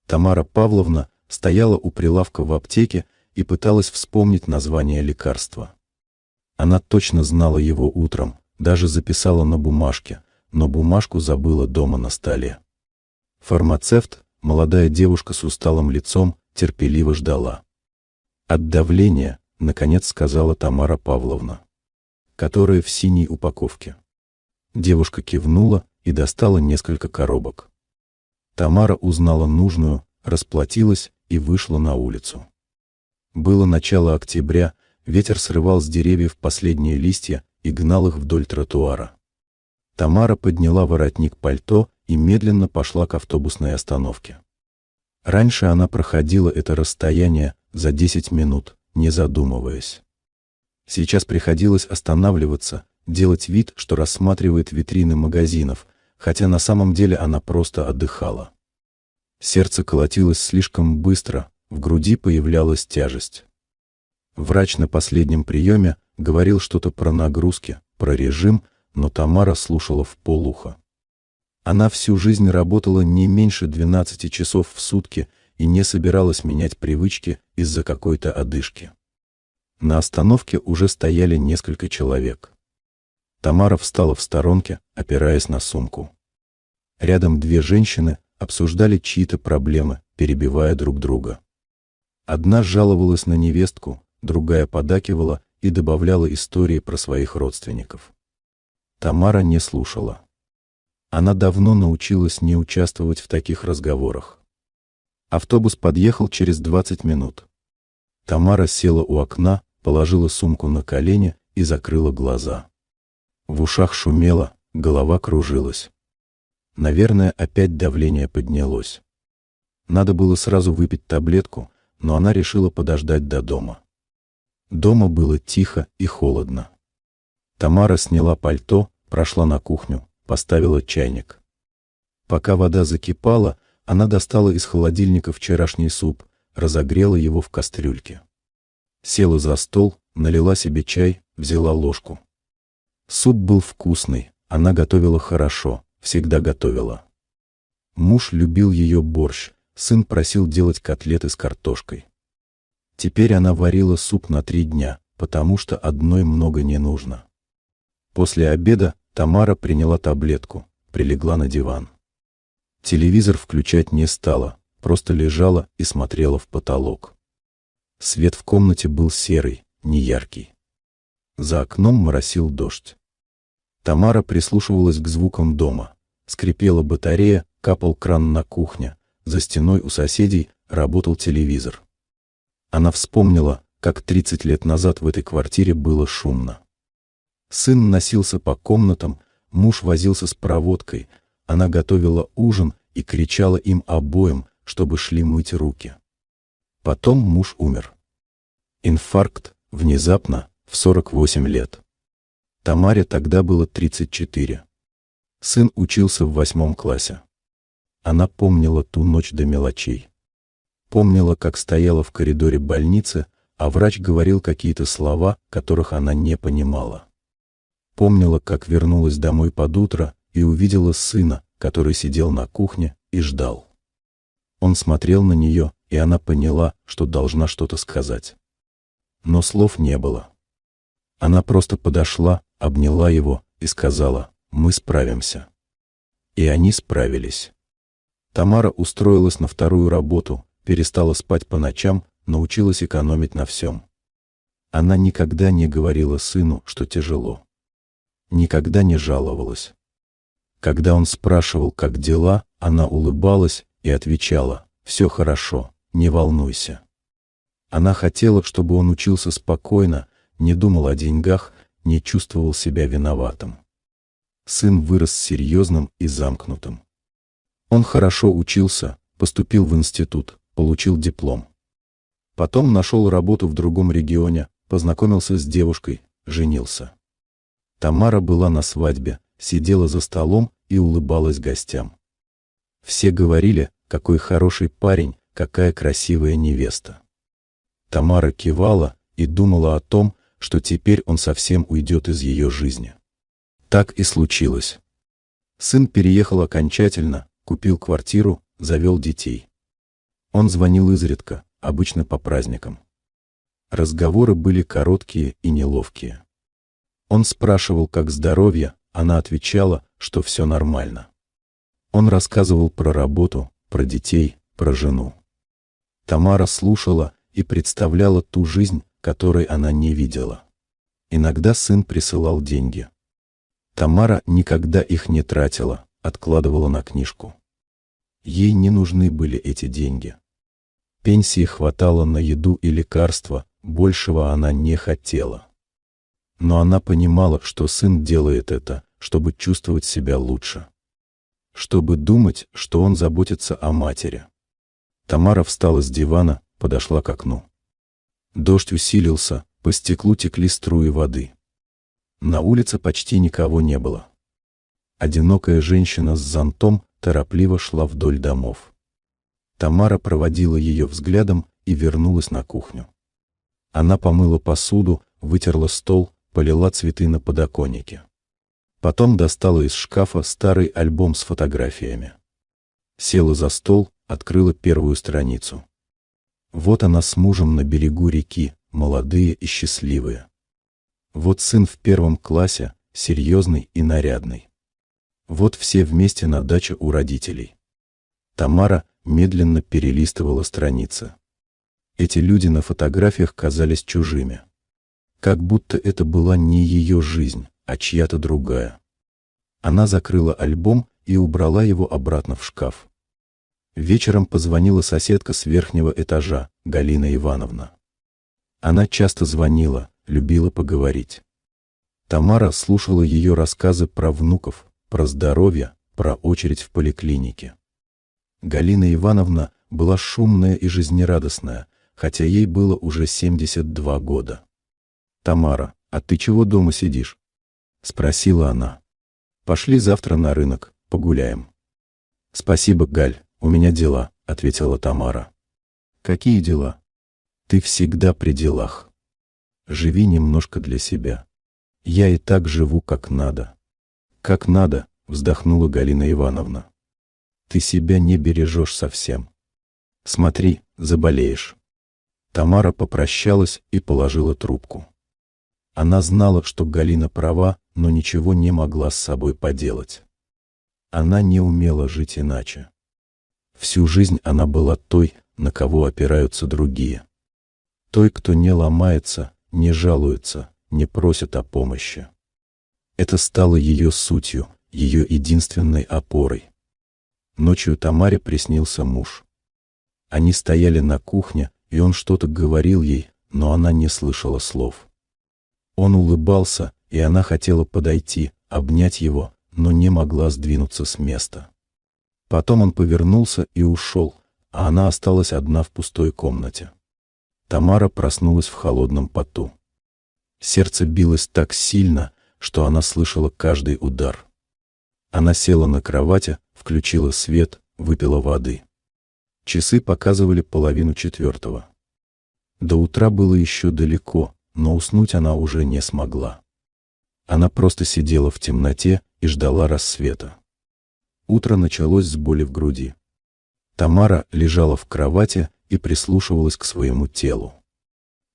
Тамара Павловна стояла у прилавка в аптеке и пыталась вспомнить название лекарства. Она точно знала его утром, даже записала на бумажке, но бумажку забыла дома на столе. Фармацевт, молодая девушка с усталым лицом, терпеливо ждала. «От давления», — наконец сказала Тамара Павловна, которая в синей упаковке. Девушка кивнула и достала несколько коробок. Тамара узнала нужную, расплатилась и вышла на улицу. Было начало октября, ветер срывал с деревьев последние листья и гнал их вдоль тротуара. Тамара подняла воротник пальто и медленно пошла к автобусной остановке. Раньше она проходила это расстояние за 10 минут, не задумываясь. Сейчас приходилось останавливаться, делать вид, что рассматривает витрины магазинов, хотя на самом деле она просто отдыхала. Сердце колотилось слишком быстро, в груди появлялась тяжесть. Врач на последнем приеме говорил что-то про нагрузки, про режим, но Тамара слушала вполуха. Она всю жизнь работала не меньше 12 часов в сутки и не собиралась менять привычки из-за какой-то одышки. На остановке уже стояли несколько человек. Тамара встала в сторонке, опираясь на сумку. Рядом две женщины обсуждали чьи-то проблемы, перебивая друг друга. Одна жаловалась на невестку, другая поддакивала и добавляла истории про своих родственников. Тамара не слушала. Она давно научилась не участвовать в таких разговорах. Автобус подъехал через 20 минут. Тамара села у окна, положила сумку на колени и закрыла глаза. В ушах шумело, голова кружилась. Наверное, опять давление поднялось. Надо было сразу выпить таблетку, но она решила подождать до дома. Дома было тихо и холодно. Тамара сняла пальто, прошла на кухню, поставила чайник. Пока вода закипала, она достала из холодильника вчерашний суп, разогрела его в кастрюльке. Села за стол, налила себе чай, взяла ложку. Суп был вкусный, она готовила хорошо, всегда готовила. Муж любил ее борщ, сын просил делать котлеты с картошкой. Теперь она варила суп на 3 дня, потому что одной много не нужно. После обеда Тамара приняла таблетку, прилегла на диван. Телевизор включать не стала, просто лежала и смотрела в потолок. Свет в комнате был серый, неяркий. За окном моросил дождь. Тамара прислушивалась к звукам дома. Скрипела батарея, капал кран на кухне, за стеной у соседей работал телевизор. Она вспомнила, как 30 лет назад в этой квартире было шумно. Сын носился по комнатам, муж возился с проводкой, она готовила ужин и кричала им обоим, чтобы шли мыть руки. Потом муж умер. Инфаркт, внезапно, в 48 лет. Тамаре тогда было 34. Сын учился в 8 классе. Она помнила ту ночь до мелочей. Помнила, как стояла в коридоре больницы, а врач говорил какие-то слова, которых она не понимала. Помнила, как вернулась домой под утро и увидела сына, который сидел на кухне и ждал. Он смотрел на нее, и она поняла, что должна что-то сказать. Но слов не было. Она просто подошла, обняла его и сказала: «Мы справимся». И они справились. Тамара устроилась на вторую работу, перестала спать по ночам, научилась экономить на всем. Она никогда не говорила сыну, что тяжело. Никогда не жаловалась. Когда он спрашивал, как дела, она улыбалась и отвечала: «Все хорошо, не волнуйся». Она хотела, чтобы он учился спокойно, не думал о деньгах, не чувствовал себя виноватым. Сын вырос серьезным и замкнутым. Он хорошо учился, поступил в институт, получил диплом. Потом нашел работу в другом регионе, познакомился с девушкой, женился. Тамара была на свадьбе, сидела за столом и улыбалась гостям. Все говорили, какой хороший парень, какая красивая невеста. Тамара кивала и думала о том, что теперь он совсем уйдет из ее жизни. Так и случилось. Сын переехал окончательно, купил квартиру, завел детей. Он звонил изредка, обычно по праздникам. Разговоры были короткие и неловкие. Он спрашивал, как здоровье, она отвечала, что все нормально. Он рассказывал про работу, про детей, про жену. Тамара слушала и представляла ту жизнь, которой она не видела. Иногда сын присылал деньги. Тамара никогда их не тратила, откладывала на книжку. Ей не нужны были эти деньги. Пенсии хватало на еду и лекарства, большего она не хотела. Но она понимала, что сын делает это, чтобы чувствовать себя лучше. Чтобы думать, что он заботится о матери. Тамара встала с дивана, подошла к окну. Дождь усилился, по стеклу текли струи воды. На улице почти никого не было. Одинокая женщина с зонтом торопливо шла вдоль домов. Тамара проводила ее взглядом и вернулась на кухню. Она помыла посуду, вытерла стол, полила цветы на подоконнике. Потом достала из шкафа старый альбом с фотографиями. Села за стол, открыла первую страницу. Вот она с мужем на берегу реки, молодые и счастливые. Вот сын в 1 классе, серьезный и нарядный. Вот все вместе на даче у родителей. Тамара медленно перелистывала страницы. Эти люди на фотографиях казались чужими. Как будто это была не ее жизнь, а чья-то другая. Она закрыла альбом и убрала его обратно в шкаф. Вечером позвонила соседка с верхнего этажа, Галина Ивановна. Она часто звонила, любила поговорить. Тамара слушала ее рассказы про внуков, про здоровье, про очередь в поликлинике. Галина Ивановна была шумная и жизнерадостная, хотя ей было уже 72 года. «Тамара, а ты чего дома сидишь?» — спросила она. «Пошли завтра на рынок, погуляем». «Спасибо, Галь, у меня дела», — ответила Тамара. «Какие дела?» «Ты всегда при делах. Живи немножко для себя. Я и так живу как надо». «Как надо», — вздохнула Галина Ивановна. «Ты себя не бережешь совсем. Смотри, заболеешь». Тамара попрощалась и положила трубку. Она знала, что Галина права, но ничего не могла с собой поделать. Она не умела жить иначе. Всю жизнь она была той, на кого опираются другие. Той, кто не ломается, не жалуется, не просит о помощи. Это стало ее сутью, ее единственной опорой. Ночью Тамаре приснился муж. Они стояли на кухне, и он что-то говорил ей, но она не слышала слов. Он улыбался, и она хотела подойти, обнять его, но не могла сдвинуться с места. Потом он повернулся и ушел, а она осталась одна в пустой комнате. Тамара проснулась в холодном поту. Сердце билось так сильно, что она слышала каждый удар. Она села на кровати, включила свет, выпила воды. Часы показывали 3:30. До утра было еще далеко, но уснуть она уже не смогла. Она просто сидела в темноте и ждала рассвета. Утро началось с боли в груди. Тамара лежала в кровати и прислушивалась к своему телу.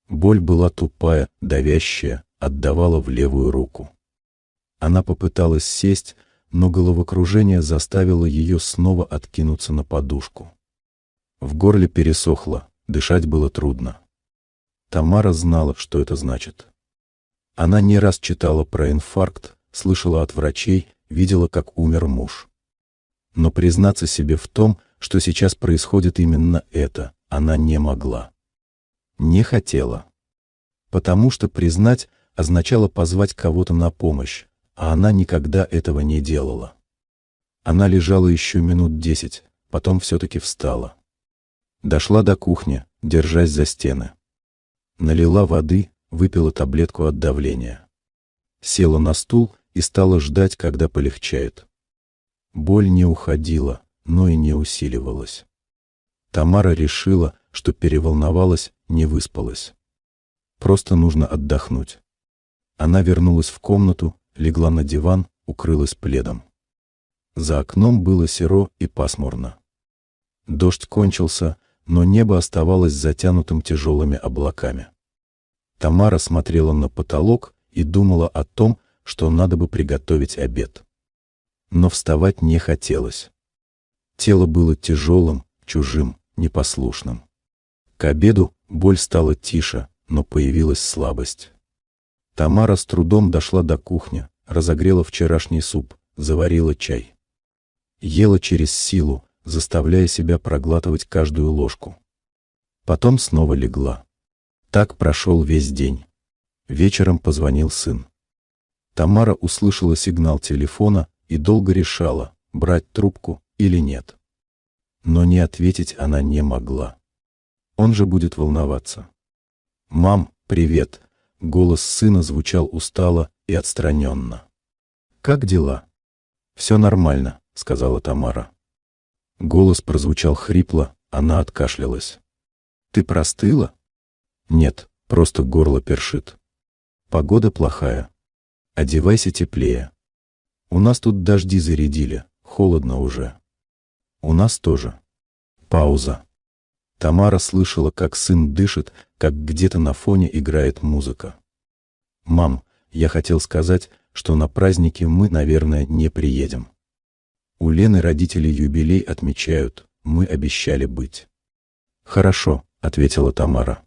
Боль была тупая, давящая, отдавала в левую руку. Она попыталась сесть, но головокружение заставило ее снова откинуться на подушку. В горле пересохло, дышать было трудно. Тамара знала, что это значит. Она не раз читала про инфаркт, слышала от врачей, видела, как умер муж. Но признаться себе в том, что сейчас происходит именно это, она не могла. Не хотела. Потому что признать означало позвать кого-то на помощь, а она никогда этого не делала. Она лежала еще минут 10, потом все-таки встала. Дошла до кухни, держась за стены. Налила воды, выпила таблетку от давления. Села на стул и стала ждать, когда полегчает. Боль не уходила, но и не усиливалась. Тамара решила, что переволновалась, не выспалась. Просто нужно отдохнуть. Она вернулась в комнату, легла на диван, укрылась пледом. За окном было серо и пасмурно. Дождь кончился, но небо оставалось затянутым тяжелыми облаками. Тамара смотрела на потолок и думала о том, что надо бы приготовить обед. Но вставать не хотелось. Тело было тяжелым, чужим, непослушным. К обеду боль стала тише, но появилась слабость. Тамара с трудом дошла до кухни, разогрела вчерашний суп, заварила чай. Ела через силу, заставляя себя проглатывать каждую ложку. Потом снова легла. Так прошел весь день. Вечером позвонил сын. Тамара услышала сигнал телефона и долго решала, брать трубку или нет. Но не ответить она не могла. Он же будет волноваться. «Мам, привет!» Голос сына звучал устало и отстраненно. «Как дела?» «Все нормально», — сказала Тамара. Голос прозвучал хрипло, она откашлялась. «Ты простыла?» «Нет, просто горло першит. Погода плохая. Одевайся теплее. У нас тут дожди зарядили, холодно уже. У нас тоже». Пауза. Тамара слышала, как сын дышит, как где-то на фоне играет музыка. «Мам, я хотел сказать, что на праздники мы, наверное, не приедем. У Лены родители юбилей отмечают, мы обещали быть». «Хорошо», — ответила Тамара.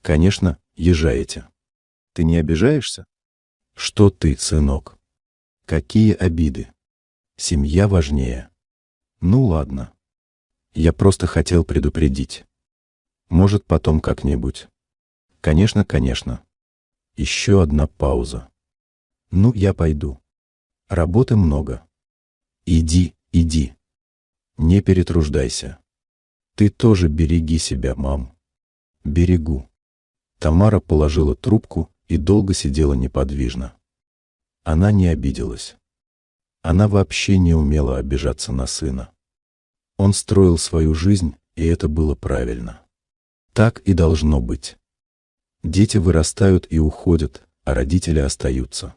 «Конечно, езжаете. Ты не обижаешься?» «Что ты, сынок? Какие обиды? Семья важнее». «Ну ладно. Я просто хотел предупредить. Может, потом как-нибудь». «Конечно, конечно». Еще одна пауза. «Ну, я пойду. Работы много». «Иди, иди. Не перетруждайся. Ты тоже береги себя, мам». «Берегу». Тамара положила трубку и долго сидела неподвижно. Она не обиделась. Она вообще не умела обижаться на сына. Он строил свою жизнь, и это было правильно. Так и должно быть. Дети вырастают и уходят, а родители остаются.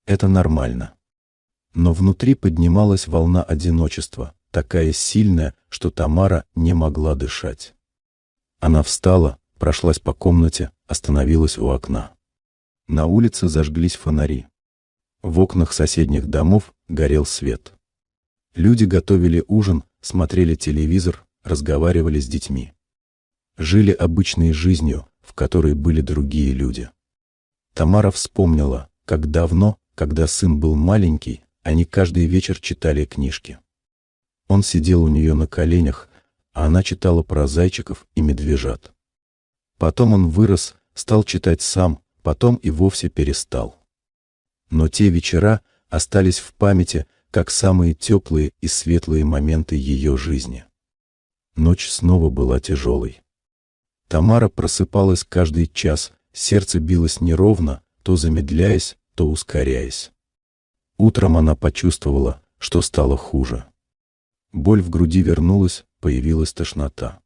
Это нормально. Но внутри поднималась волна одиночества, такая сильная, что Тамара не могла дышать. Она встала, прошлась по комнате, остановилась у окна. На улице зажглись фонари. В окнах соседних домов горел свет. Люди готовили ужин, смотрели телевизор, разговаривали с детьми. Жили обычной жизнью, в которой были другие люди. Тамара вспомнила, как давно, когда сын был маленький, они каждый вечер читали книжки. Он сидел у нее на коленях, а она читала про зайчиков и медвежат. Потом он вырос, стал читать сам, потом и вовсе перестал. Но те вечера остались в памяти, как самые теплые и светлые моменты ее жизни. Ночь снова была тяжелой. Тамара просыпалась каждый час, сердце билось неровно, то замедляясь, то ускоряясь. Утром она почувствовала, что стало хуже. Боль в груди вернулась, появилась тошнота.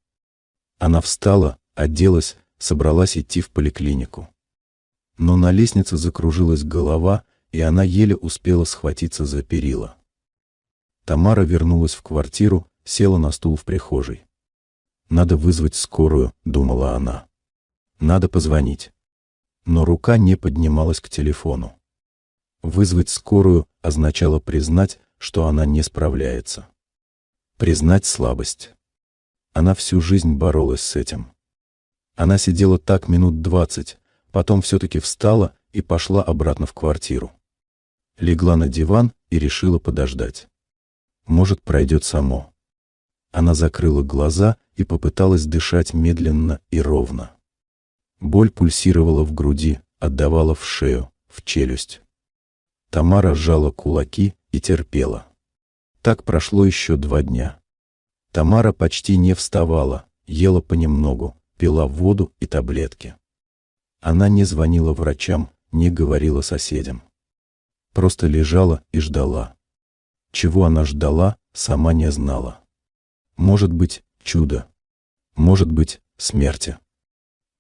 Она встала, оделась, собралась идти в поликлинику. Но на лестнице закружилась голова, и она еле успела схватиться за перила. Тамара вернулась в квартиру, села на стул в прихожей. «Надо вызвать скорую», — думала она. «Надо позвонить». Но рука не поднималась к телефону. Вызвать скорую означало признать, что она не справляется. Признать слабость. Она всю жизнь боролась с этим. Она сидела так минут 20, потом все-таки встала и пошла обратно в квартиру. Легла на диван и решила подождать. Может, пройдет само. Она закрыла глаза и попыталась дышать медленно и ровно. Боль пульсировала в груди, отдавала в шею, в челюсть. Тамара сжала кулаки и терпела. Так прошло еще 2 дня. Тамара почти не вставала, ела понемногу, пила воду и таблетки. Она не звонила врачам, не говорила соседям. Просто лежала и ждала. Чего она ждала, сама не знала. Может быть, чудо. Может быть, смерти.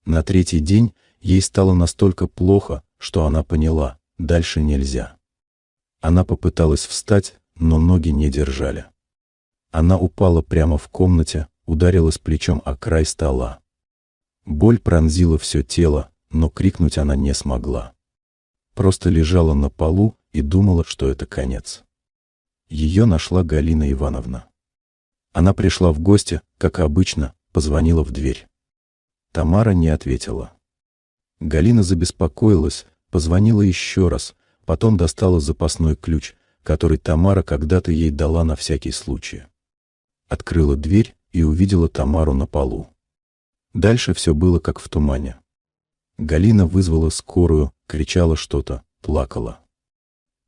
На 3-й день ей стало настолько плохо, что она поняла, дальше нельзя. Она попыталась встать, но ноги не держали. Она упала прямо в комнате, ударилась плечом о край стола. Боль пронзила все тело, но крикнуть она не смогла. Просто лежала на полу и думала, что это конец. Ее нашла Галина Ивановна. Она пришла в гости, как обычно, позвонила в дверь. Тамара не ответила. Галина забеспокоилась, позвонила еще раз, потом достала запасной ключ, который Тамара когда-то ей дала на всякий случай. Открыла дверь и увидела Тамару на полу. Дальше все было как в тумане. Галина вызвала скорую, кричала что-то, плакала.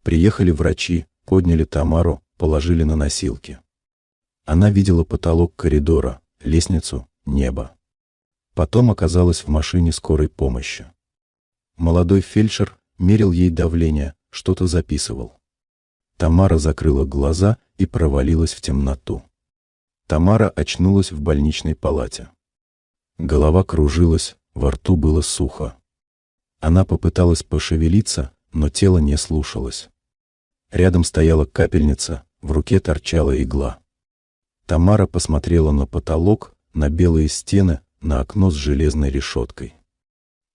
Приехали врачи, подняли Тамару, положили на носилки. Она видела потолок коридора, лестницу, небо. Потом оказалась в машине скорой помощи. Молодой фельдшер мерил ей давление, что-то записывал. Тамара закрыла глаза и провалилась в темноту. Тамара очнулась в больничной палате. Голова кружилась, во рту было сухо. Она попыталась пошевелиться, но тело не слушалось. Рядом стояла капельница, в руке торчала игла. Тамара посмотрела на потолок, на белые стены, на окно с железной решеткой.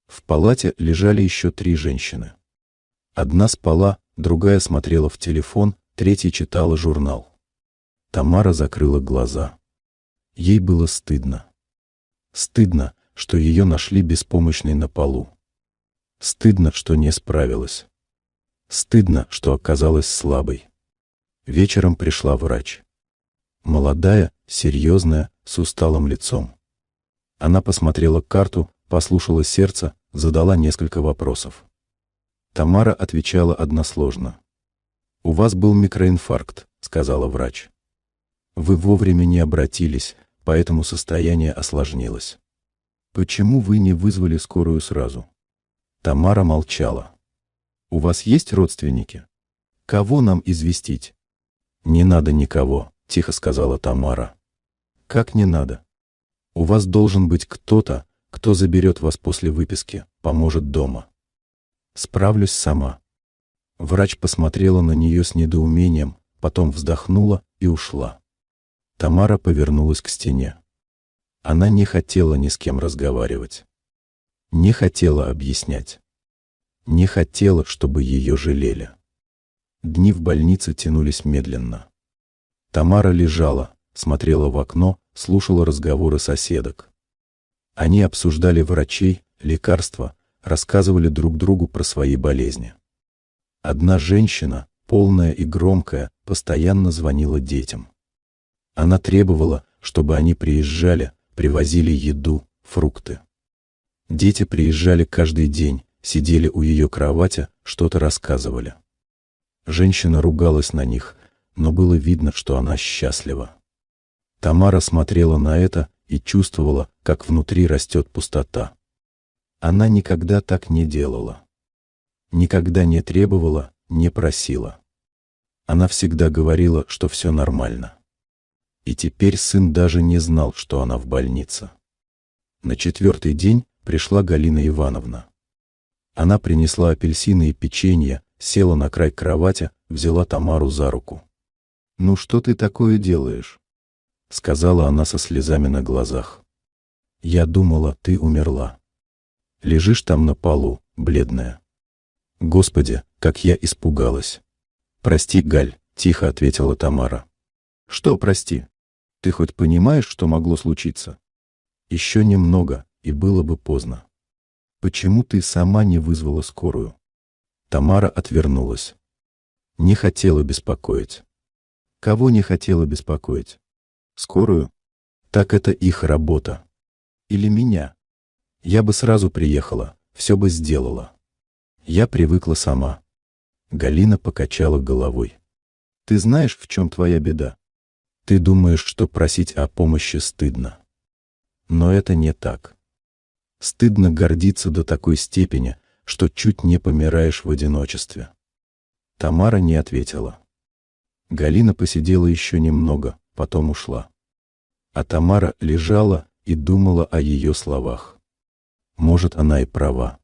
В палате лежали еще 3 женщины. Одна спала, другая смотрела в телефон, третья читала журнал. Тамара закрыла глаза. Ей было стыдно. Стыдно, что ее нашли беспомощной на полу. Стыдно, что не справилась. Стыдно, что оказалась слабой. Вечером пришла врач. Молодая, серьезная, с усталым лицом. Она посмотрела карту, послушала сердце, задала несколько вопросов. Тамара отвечала односложно. «У вас был микроинфаркт», — сказала врач. «Вы вовремя не обратились, поэтому состояние осложнилось. Почему вы не вызвали скорую сразу?» Тамара молчала. «У вас есть родственники? Кого нам известить?» «Не надо никого», — тихо сказала Тамара. «Как не надо? У вас должен быть кто-то, кто заберет вас после выписки, поможет дома». «Справлюсь сама». Врач посмотрела на нее с недоумением, потом вздохнула и ушла. Тамара повернулась к стене. Она не хотела ни с кем разговаривать. Не хотела объяснять. Не хотела, чтобы ее жалели. Дни в больнице тянулись медленно. Тамара лежала, смотрела в окно, слушала разговоры соседок. Они обсуждали врачей, лекарства, рассказывали друг другу про свои болезни. Одна женщина, полная и громкая, постоянно звонила детям. Она требовала, чтобы они приезжали, привозили еду, фрукты. Дети приезжали каждый день, сидели у ее кровати, что-то рассказывали. Женщина ругалась на них, но было видно, что она счастлива. Тамара смотрела на это и чувствовала, как внутри растет пустота. Она никогда так не делала. Никогда не требовала, не просила. Она всегда говорила, что все нормально. И теперь сын даже не знал, что она в больнице. На 4-й день пришла Галина Ивановна. Она принесла апельсины и печенье, села на край кровати, взяла Тамару за руку. «Ну что ты такое делаешь?» — сказала она со слезами на глазах. «Я думала, ты умерла. Лежишь там на полу, бледная». «Господи, как я испугалась!» «Прости, Галь», — тихо ответила Тамара. «Что прости? Ты хоть понимаешь, что могло случиться?» «Еще немного, и было бы поздно. Почему ты сама не вызвала скорую?» Тамара отвернулась. Не хотела беспокоить. Кого не хотела беспокоить? Скорую? Так это их работа. Или меня? Я бы сразу приехала, все бы сделала. Я привыкла сама. Галина покачала головой. Ты знаешь, в чем твоя беда? Ты думаешь, что просить о помощи стыдно. Но это не так. Стыдно гордиться до такой степени, что чуть не помираешь в одиночестве. Тамара не ответила. Галина посидела еще немного, потом ушла. А Тамара лежала и думала о ее словах. Может, она и права.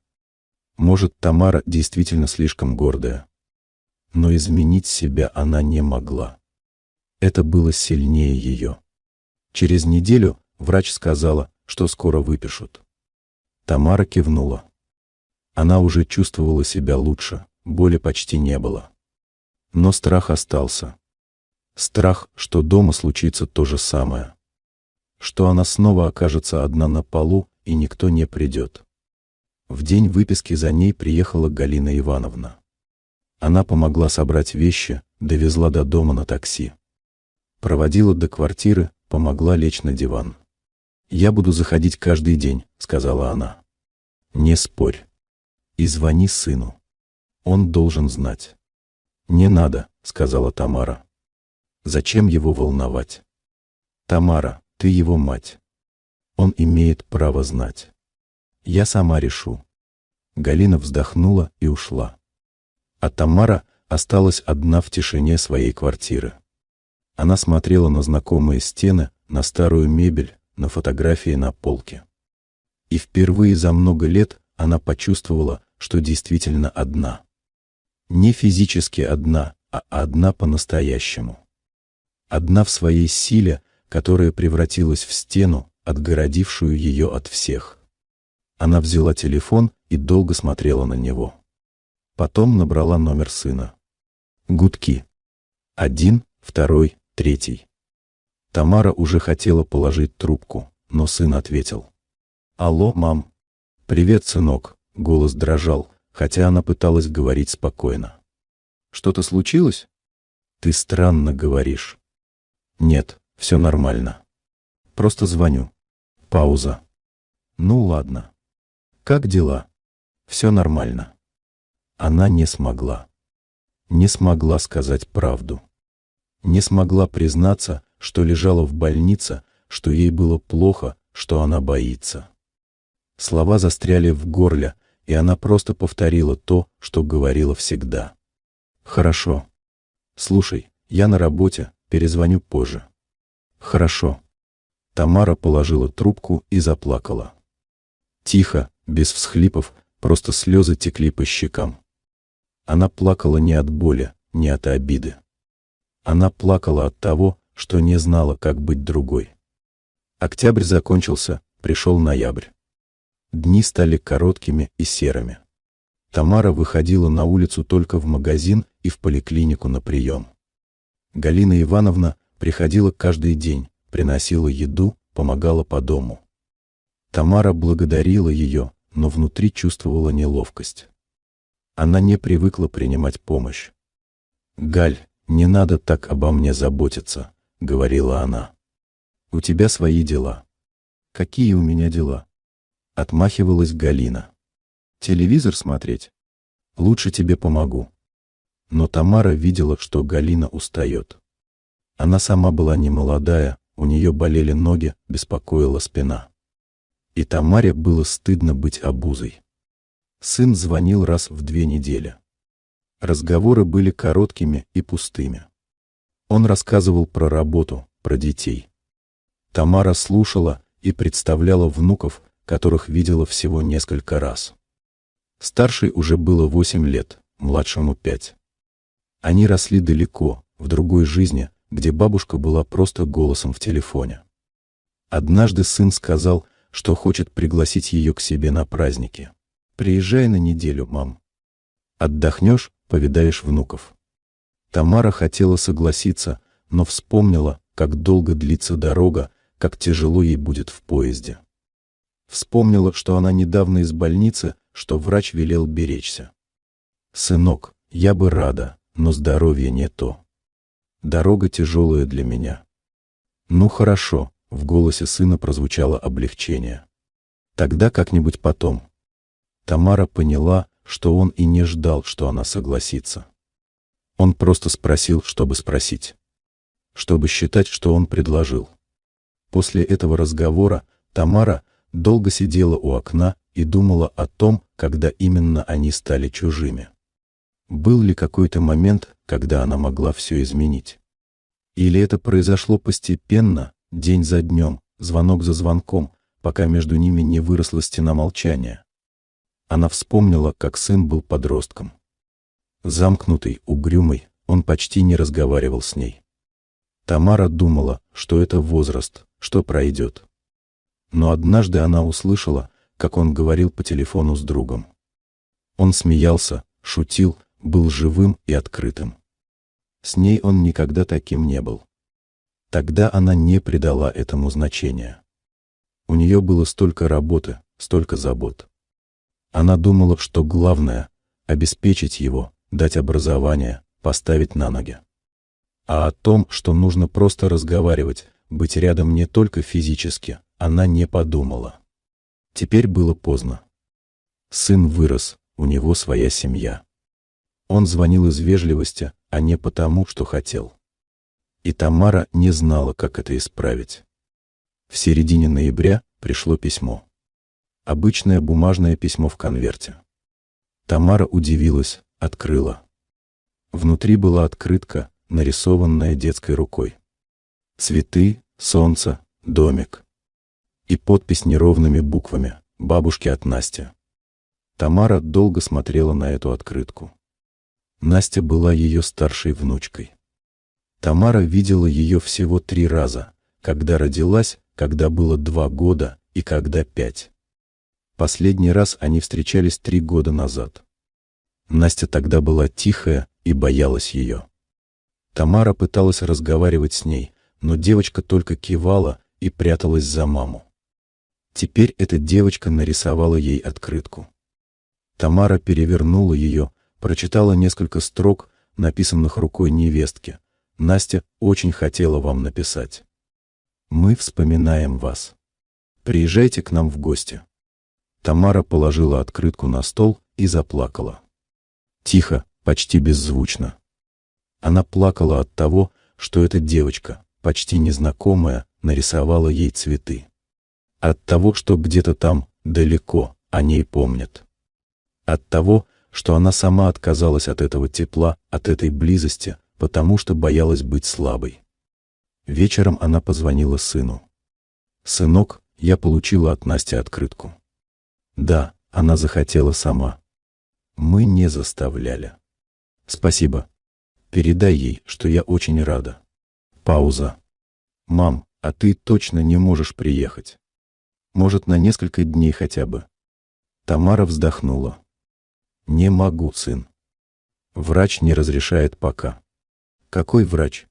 Может, Тамара действительно слишком гордая. Но изменить себя она не могла. Это было сильнее ее. Через неделю врач сказала, что скоро выпишут. Тамара кивнула. Она уже чувствовала себя лучше, боли почти не было. Но страх остался. Страх, что дома случится то же самое. Что она снова окажется одна на полу, и никто не придет. В день выписки за ней приехала Галина Ивановна. Она помогла собрать вещи, довезла до дома на такси. Проводила до квартиры, помогла лечь на диван. «Я буду заходить каждый день», — сказала она. «Не спорь. И звони сыну. Он должен знать». «Не надо», — сказала Тамара. «Зачем его волновать? Тамара, ты его мать. Он имеет право знать. Я сама решу». Галина вздохнула и ушла. А Тамара осталась одна в тишине своей квартиры. Она смотрела на знакомые стены, на старую мебель, на фотографии на полке. И впервые за много лет она почувствовала, что действительно одна. Не физически одна, а одна по-настоящему. Одна в своей силе, которая превратилась в стену, отгородившую ее от всех. Она взяла телефон и долго смотрела на него. Потом набрала номер сына. Гудки. 1, 2, 3. Тамара уже хотела положить трубку, но сын ответил. «Алло, мам». «Привет, сынок», — голос дрожал, хотя она пыталась говорить спокойно. «Что-то случилось?» «Ты странно говоришь». «Нет, все нормально. Просто звоню». Пауза. «Ну ладно. Как дела?» «Все нормально». Она не смогла. Не смогла сказать правду. Не смогла признаться, что лежала в больнице, что ей было плохо, что она боится. Слова застряли в горле, и она просто повторила то, что говорила всегда. «Хорошо. Слушай, я на работе, перезвоню позже». «Хорошо». Тамара положила трубку и заплакала. Тихо, без всхлипов, просто слезы текли по щекам. Она плакала не от боли, не от обиды. Она плакала от того, что не знала, как быть другой. Октябрь закончился, пришел ноябрь. Дни стали короткими и серыми. Тамара выходила на улицу только в магазин и в поликлинику на прием. Галина Ивановна приходила каждый день, приносила еду, помогала по дому. Тамара благодарила ее, но внутри чувствовала неловкость. Она не привыкла принимать помощь. «Галь, не надо так обо мне заботиться», — говорила она. «У тебя свои дела». «Какие у меня дела?» — отмахивалась Галина. «Телевизор смотреть? Лучше тебе помогу». Но Тамара видела, что Галина устает. Она сама была немолодая, у нее болели ноги, беспокоила спина. И Тамаре было стыдно быть обузой. Сын звонил раз в 2 недели. Разговоры были короткими и пустыми. Он рассказывал про работу, про детей. Тамара слушала и представляла внуков, которых видела всего несколько раз. Старшей уже было 8 лет, младшему 5. Они росли далеко, в другой жизни, где бабушка была просто голосом в телефоне. Однажды сын сказал, что хочет пригласить ее к себе на праздники. «Приезжай на неделю, мам. Отдохнешь, повидаешь внуков». Тамара хотела согласиться, но вспомнила, как долго длится дорога, как тяжело ей будет в поезде. Вспомнила, что она недавно из больницы, что врач велел беречься. «Сынок, я бы рада, но здоровье не то. Дорога тяжелая для меня». «Ну хорошо», — в голосе сына прозвучало облегчение. «Тогда как-нибудь потом». Тамара поняла, что он и не ждал, что она согласится. Он просто спросил, чтобы спросить. Чтобы считать, что он предложил. После этого разговора Тамара долго сидела у окна и думала о том, когда именно они стали чужими. Был ли какой-то момент, когда она могла все изменить? Или это произошло постепенно, день за днем, звонок за звонком, пока между ними не выросла стена молчания? Она вспомнила, как сын был подростком. Замкнутый, угрюмый, он почти не разговаривал с ней. Тамара думала, что это возраст, что пройдет. Но однажды она услышала, как он говорил по телефону с другом. Он смеялся, шутил, был живым и открытым. С ней он никогда таким не был. Тогда она не придала этому значения. У нее было столько работы, столько забот. Она думала, что главное — обеспечить его, дать образование, поставить на ноги. А о том, что нужно просто разговаривать, быть рядом не только физически, она не подумала. Теперь было поздно. Сын вырос, у него своя семья. Он звонил из вежливости, а не потому, что хотел. И Тамара не знала, как это исправить. В середине ноября пришло письмо. Обычное бумажное письмо в конверте. Тамара удивилась, открыла. Внутри была открытка, нарисованная детской рукой. Цветы, солнце, домик. И подпись неровными буквами «Бабушке от Насти». Тамара долго смотрела на эту открытку. Настя была ее старшей внучкой. Тамара видела ее всего 3 раза, когда родилась, когда было 2 года и когда 5. Последний раз они встречались 3 года назад. Настя тогда была тихая и боялась ее. Тамара пыталась разговаривать с ней, но девочка только кивала и пряталась за маму. Теперь эта девочка нарисовала ей открытку. Тамара перевернула ее, прочитала несколько строк, написанных рукой невестки. «Настя очень хотела вам написать. Мы вспоминаем вас. Приезжайте к нам в гости». Тамара положила открытку на стол и заплакала. Тихо, почти беззвучно. Она плакала от того, что эта девочка, почти незнакомая, нарисовала ей цветы. От того, что где-то там, далеко, о ней помнят. От того, что она сама отказалась от этого тепла, от этой близости, потому что боялась быть слабой. Вечером она позвонила сыну. «Сынок, я получила от Насти открытку». Да, она захотела сама. Мы не заставляли. «Спасибо. Передай ей, что я очень рада». Пауза. «Мам, а ты точно не можешь приехать? Может, на несколько дней хотя бы?» Тамара вздохнула. «Не могу, сын. Врач не разрешает пока». «Какой врач?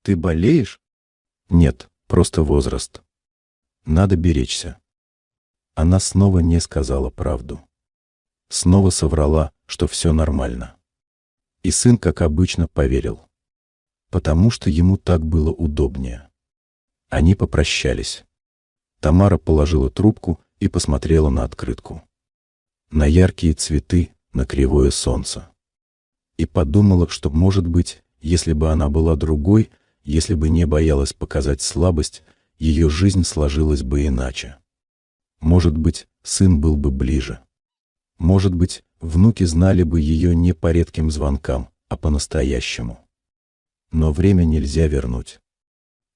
Ты болеешь?» «Нет, просто возраст. Надо беречься». Она снова не сказала правду. Снова соврала, что все нормально. И сын, как обычно, поверил. Потому что ему так было удобнее. Они попрощались. Тамара положила трубку и посмотрела на открытку. На яркие цветы, на кривое солнце. И подумала, что, может быть, если бы она была другой, если бы не боялась показать слабость, ее жизнь сложилась бы иначе. Может быть, сын был бы ближе. Может быть, внуки знали бы ее не по редким звонкам, а по-настоящему. Но время нельзя вернуть.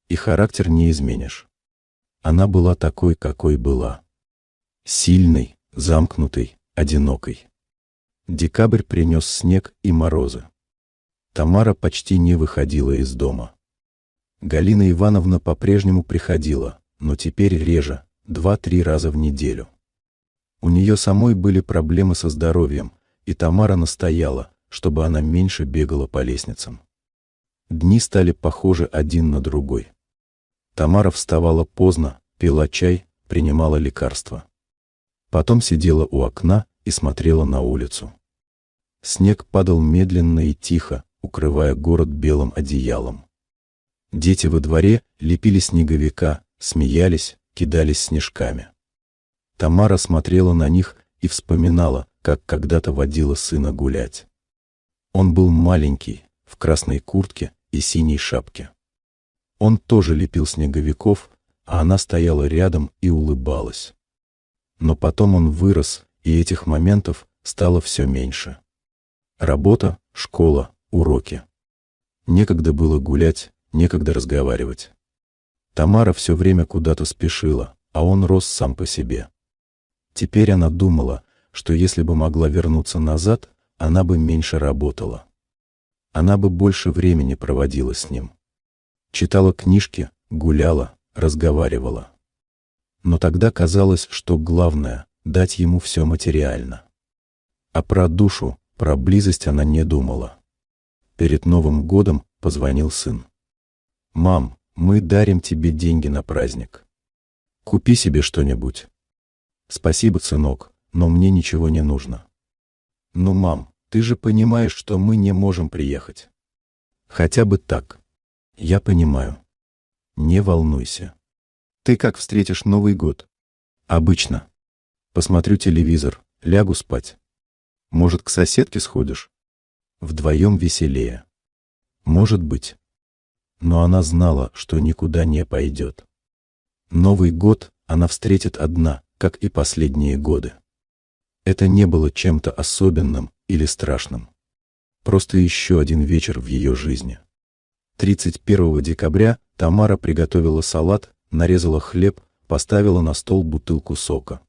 И характер не изменишь. Она была такой, какой была. Сильной, замкнутой, одинокой. Декабрь принес снег и морозы. Тамара почти не выходила из дома. Галина Ивановна по-прежнему приходила, но теперь реже, 2-3 раза в неделю. У нее самой были проблемы со здоровьем, и Тамара настояла, чтобы она меньше бегала по лестницам. Дни стали похожи один на другой. Тамара вставала поздно, пила чай, принимала лекарства. Потом сидела у окна и смотрела на улицу. Снег падал медленно и тихо, укрывая город белым одеялом. Дети во дворе лепили снеговика, смеялись, кидались снежками. Тамара смотрела на них и вспоминала, как когда-то водила сына гулять. Он был маленький, в красной куртке и синей шапке. Он тоже лепил снеговиков, а она стояла рядом и улыбалась. Но потом он вырос, и этих моментов стало все меньше. Работа, школа, уроки. Некогда было гулять, некогда разговаривать. Тамара все время куда-то спешила, а он рос сам по себе. Теперь она думала, что если бы могла вернуться назад, она бы меньше работала. Она бы больше времени проводила с ним. Читала книжки, гуляла, разговаривала. Но тогда казалось, что главное — дать ему все материально. А про душу, про близость она не думала. Перед Новым годом позвонил сын. «Мам, мы дарим тебе деньги на праздник. Купи себе что-нибудь». «Спасибо, сынок, но мне ничего не нужно». «Ну, мам, ты же понимаешь, что мы не можем приехать». «Хотя бы так». «Я понимаю. Не волнуйся. Ты как встретишь Новый год?» «Обычно. Посмотрю телевизор, лягу спать. Может, к соседке сходишь? Вдвоем веселее». «Может быть». Но она знала, что никуда не пойдет. Новый год она встретит одна, как и последние годы. Это не было чем-то особенным или страшным. Просто еще один вечер в ее жизни. 31 декабря Тамара приготовила салат, нарезала хлеб, поставила на стол бутылку сока.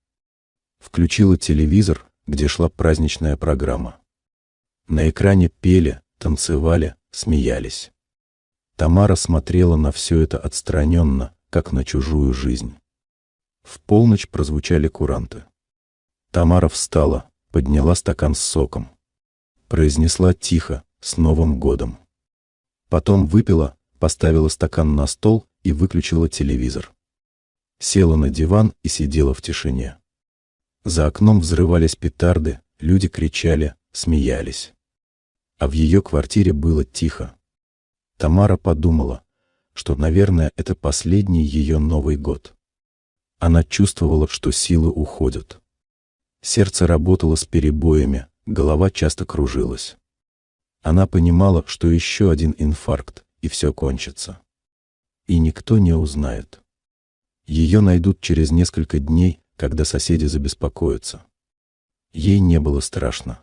Включила телевизор, где шла праздничная программа. На экране пели, танцевали, смеялись. Тамара смотрела на все это отстраненно, как на чужую жизнь. В полночь прозвучали куранты. Тамара встала, подняла стакан с соком. Произнесла тихо: «С Новым годом». Потом выпила, поставила стакан на стол и выключила телевизор. Села на диван и сидела в тишине. За окном взрывались петарды, люди кричали, смеялись. А в ее квартире было тихо. Тамара подумала, что, наверное, это последний ее Новый год. Она чувствовала, что силы уходят. Сердце работало с перебоями, голова часто кружилась. Она понимала, что еще один инфаркт, и все кончится. И никто не узнает. Ее найдут через несколько дней, когда соседи забеспокоятся. Ей не было страшно.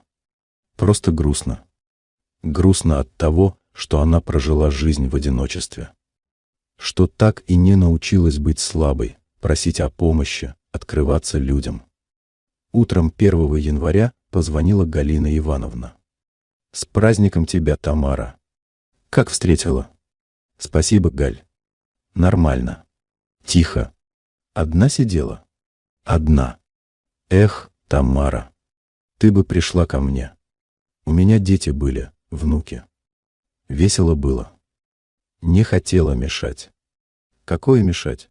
Просто грустно. Грустно от того, что она прожила жизнь в одиночестве. Что так и не научилась быть слабой, просить о помощи, открываться людям. Утром 1 января позвонила Галина Ивановна. «С праздником тебя, Тамара! Как встретила?» «Спасибо, Галь. Нормально. Тихо. Одна сидела?» «Одна. Эх, Тамара, ты бы пришла ко мне. У меня дети были, внуки. Весело было. Не хотела мешать». «Какое мешать?»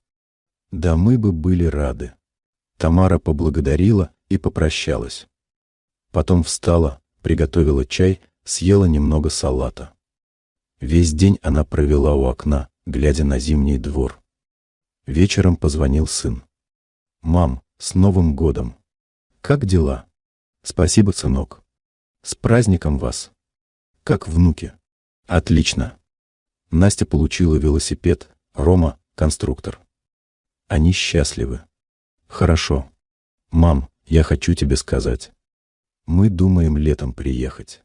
«Да мы бы были рады». Тамара поблагодарила и попрощалась. Потом встала, приготовила чай, съела немного салата. Весь день она провела у окна, глядя на зимний двор. Вечером позвонил сын. «Мам, с Новым годом! Как дела?» «Спасибо, сынок. С праздником вас!» «Как внуки?» «Отлично. Настя получила велосипед, Рома — конструктор. Они счастливы». «Хорошо. Мам, я хочу тебе сказать. Мы думаем летом приехать.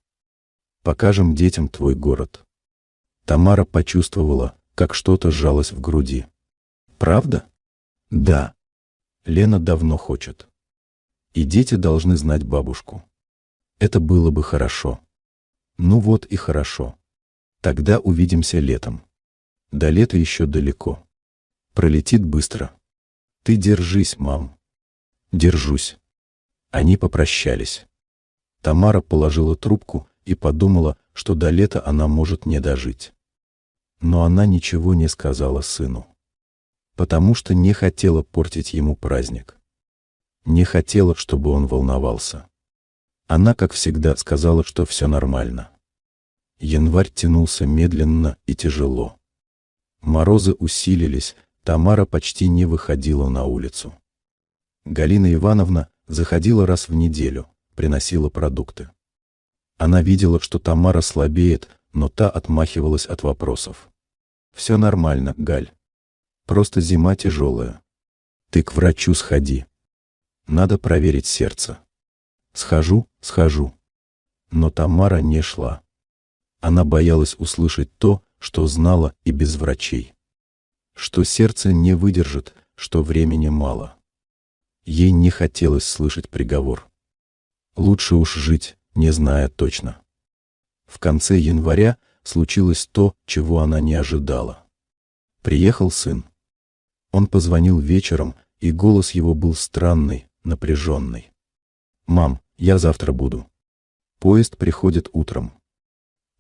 Покажем детям твой город». Тамара почувствовала, как что-то сжалось в груди. «Правда?» «Да. Лена давно хочет. И дети должны знать бабушку. Это было бы хорошо». «Ну вот и хорошо. Тогда увидимся летом. До лета еще далеко. Пролетит быстро. Ты держись, мам». «Держусь». Они попрощались. Тамара положила трубку и подумала, что до лета она может не дожить. Но она ничего не сказала сыну. Потому что не хотела портить ему праздник. Не хотела, чтобы он волновался. Она, как всегда, сказала, что все нормально. Январь тянулся медленно и тяжело. Морозы усилились, Тамара почти не выходила на улицу. Галина Ивановна заходила раз в неделю, приносила продукты. Она видела, что Тамара слабеет, но та отмахивалась от вопросов. «Все нормально, Галь. Просто зима тяжелая. Ты к врачу сходи. Надо проверить сердце». «Схожу, схожу». Но Тамара не шла. Она боялась услышать то, что знала и без врачей. Что сердце не выдержит, что времени мало. Ей не хотелось слышать приговор. Лучше уж жить, не зная точно. В конце января случилось то, чего она не ожидала. Приехал сын. Он позвонил вечером, и голос его был странный, напряженный. «Мам, я завтра буду. Поезд приходит утром».